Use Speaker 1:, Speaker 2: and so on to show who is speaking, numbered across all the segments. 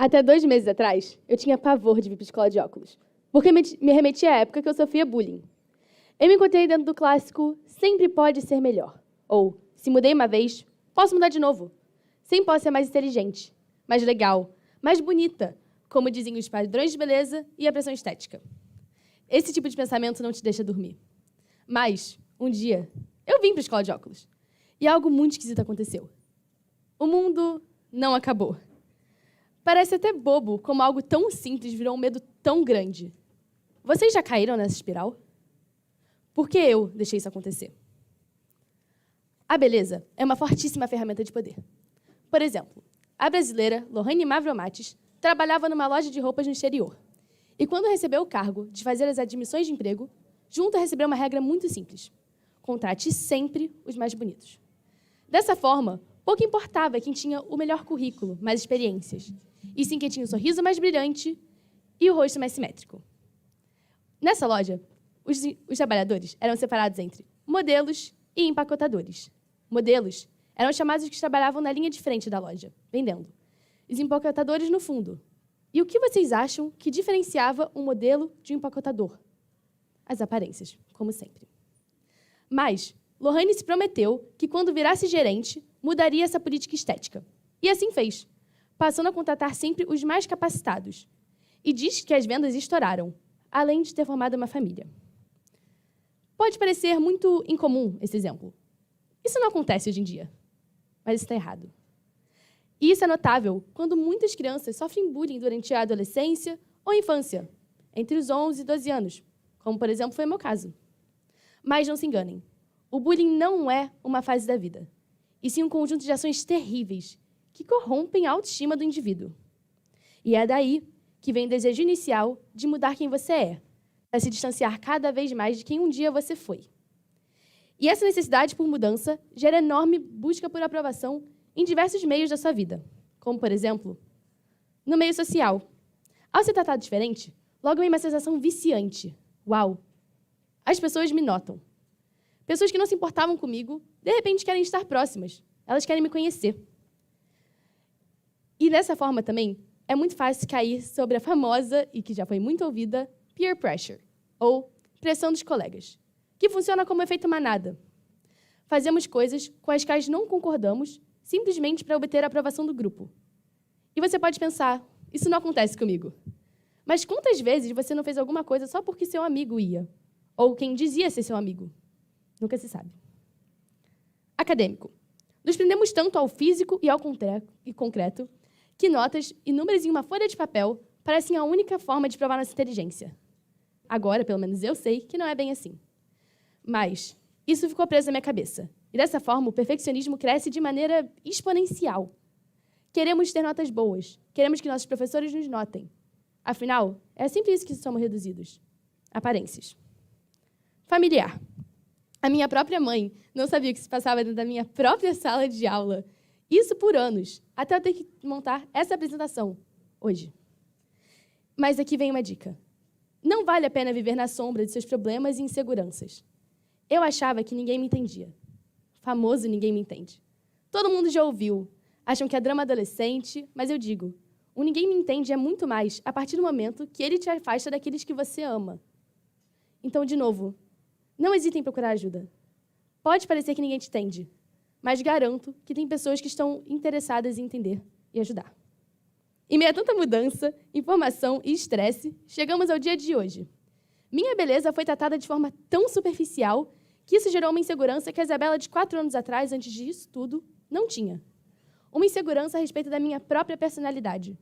Speaker 1: Até 2 meses atrás, eu tinha pavor de vir para a escola de óculos, porque me remetia à época que eu sofria bullying. Eu me encontrei dentro do clássico sempre pode ser melhor. Ou, se mudei uma vez, posso mudar de novo. Sempre posso ser mais inteligente, mais legal, mais bonita, como dizem os padrões de beleza e a pressão estética. Esse tipo de pensamento não te deixa dormir. Mas, um dia, eu vim para a escola de óculos. E algo muito esquisito aconteceu. O mundo não acabou. Parece até bobo como algo tão simples virou um medo tão grande. Vocês já caíram nessa espiral? Por que eu deixei isso acontecer? A beleza é uma fortíssima ferramenta de poder. Por exemplo, a brasileira Lohane Mavromatis trabalhava numa loja de roupas no exterior. E quando recebeu o cargo de fazer as admissões de emprego, junto recebeu uma regra muito simples. Contrate sempre os mais bonitos. Dessa forma, pouco importava quem tinha o melhor currículo, mais experiências, e sim quem tinha o sorriso mais brilhante e o rosto mais simétrico. Nessa loja, os trabalhadores eram separados entre modelos e empacotadores. Modelos eram chamados que trabalhavam na linha de frente da loja, vendendo. Os empacotadores no fundo. E o que vocês acham que diferenciava um modelo de um empacotador? As aparências, como sempre. Mas Lohane se prometeu que, quando virasse gerente, mudaria essa política estética. E assim fez, passando a contratar sempre os mais capacitados. E diz que as vendas estouraram, além de ter formado uma família. Pode parecer muito incomum esse exemplo. Isso não acontece hoje em dia, mas isso está errado. E isso é notável quando muitas crianças sofrem bullying durante a adolescência ou infância, entre os 11 e 12 anos, como, por exemplo, foi o meu caso. Mas não se enganem, o bullying não é uma fase da vida, e sim um conjunto de ações terríveis que corrompem a autoestima do indivíduo. E é daí que vem o desejo inicial de mudar quem você é, para se distanciar cada vez mais de quem um dia você foi. E essa necessidade por mudança gera enorme busca por aprovação em diversos meios da sua vida, como, por exemplo, no meio social. Ao ser tratado diferente, logo vem uma sensação viciante. Uau! As pessoas me notam. Pessoas que não se importavam comigo, de repente querem estar próximas. Elas querem me conhecer. E dessa forma também, é muito fácil cair sobre a famosa, e que já foi muito ouvida, peer pressure, ou pressão dos colegas, que funciona como efeito manada. Fazemos coisas com as quais não concordamos simplesmente para obter a aprovação do grupo. E você pode pensar, isso não acontece comigo. Mas quantas vezes você não fez alguma coisa só porque seu amigo ia? Ou quem dizia ser seu amigo? Nunca se sabe. Acadêmico. Nos prendemos tanto ao físico e ao concreto que notas e números em uma folha de papel parecem a única forma de provar nossa inteligência. Agora, pelo menos eu sei que não é bem assim. Mas isso ficou preso na minha cabeça. E dessa forma, o perfeccionismo cresce de maneira exponencial. Queremos ter notas boas. Queremos que nossos professores nos notem. Afinal, é sempre isso que somos reduzidos. Aparências. Familiar. A minha própria mãe não sabia o que se passava dentro da minha própria sala de aula. Isso por anos, até eu ter que montar essa apresentação, hoje. Mas aqui vem uma dica. Não vale a pena viver na sombra de seus problemas e inseguranças. Eu achava que ninguém me entendia. Famoso ninguém me entende. Todo mundo já ouviu. Acham que é drama adolescente, mas eu digo, o ninguém me entende é muito mais a partir do momento que ele te afasta daqueles que você ama. Então, de novo, não hesite em procurar ajuda. Pode parecer que ninguém te entende, mas garanto que tem pessoas que estão interessadas em entender e ajudar. Em meio a tanta mudança, informação e estresse, chegamos ao dia de hoje. Minha beleza foi tratada de forma tão superficial que isso gerou uma insegurança que a Isabela, de 4 anos atrás, antes disso tudo, não tinha. Uma insegurança a respeito da minha própria personalidade,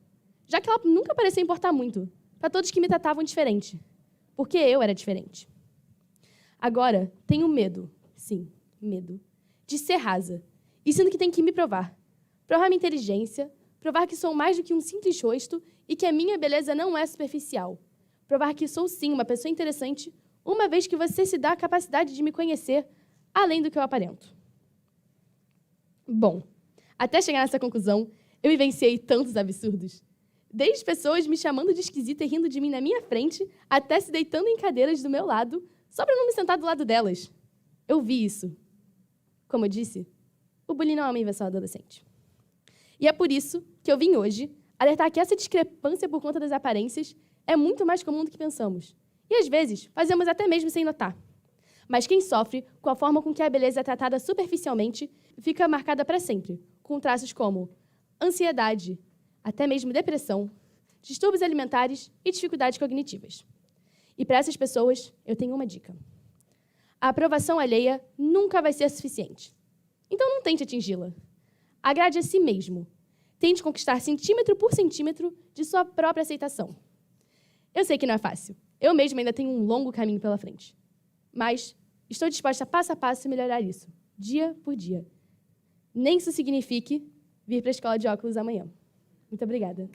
Speaker 1: já que ela nunca pareceu importar muito para todos que me tratavam diferente, porque eu era diferente. Agora, tenho medo, sim, medo, de ser rasa, e sinto que tenho que me provar. Provar minha inteligência, provar que sou mais do que um simples rosto e que a minha beleza não é superficial. Provar que sou, sim, uma pessoa interessante, uma vez que você se dá a capacidade de me conhecer além do que eu aparento. Bom, até chegar nessa conclusão, eu vivenciei tantos absurdos. Desde pessoas me chamando de esquisita e rindo de mim na minha frente, até se deitando em cadeiras do meu lado, só para não me sentar do lado delas. Eu vi isso. Como eu disse, o bullying não é uma invenção adolescente. E é por isso que eu vim hoje Alertar que essa discrepância por conta das aparências é muito mais comum do que pensamos. E, às vezes, fazemos até mesmo sem notar. Mas quem sofre com a forma com que a beleza é tratada superficialmente fica marcada para sempre, com traços como ansiedade, até mesmo depressão, distúrbios alimentares e dificuldades cognitivas. E para essas pessoas, eu tenho uma dica. A aprovação alheia nunca vai ser suficiente. Então não tente atingi-la. Agrade a si mesmo. Tente conquistar centímetro por centímetro de sua própria aceitação. Eu sei que não é fácil. Eu mesma ainda tenho um longo caminho pela frente. Mas estou disposta passo a passo melhorar isso, dia por dia. Nem isso signifique vir para a escola de óculos amanhã. Muito obrigada.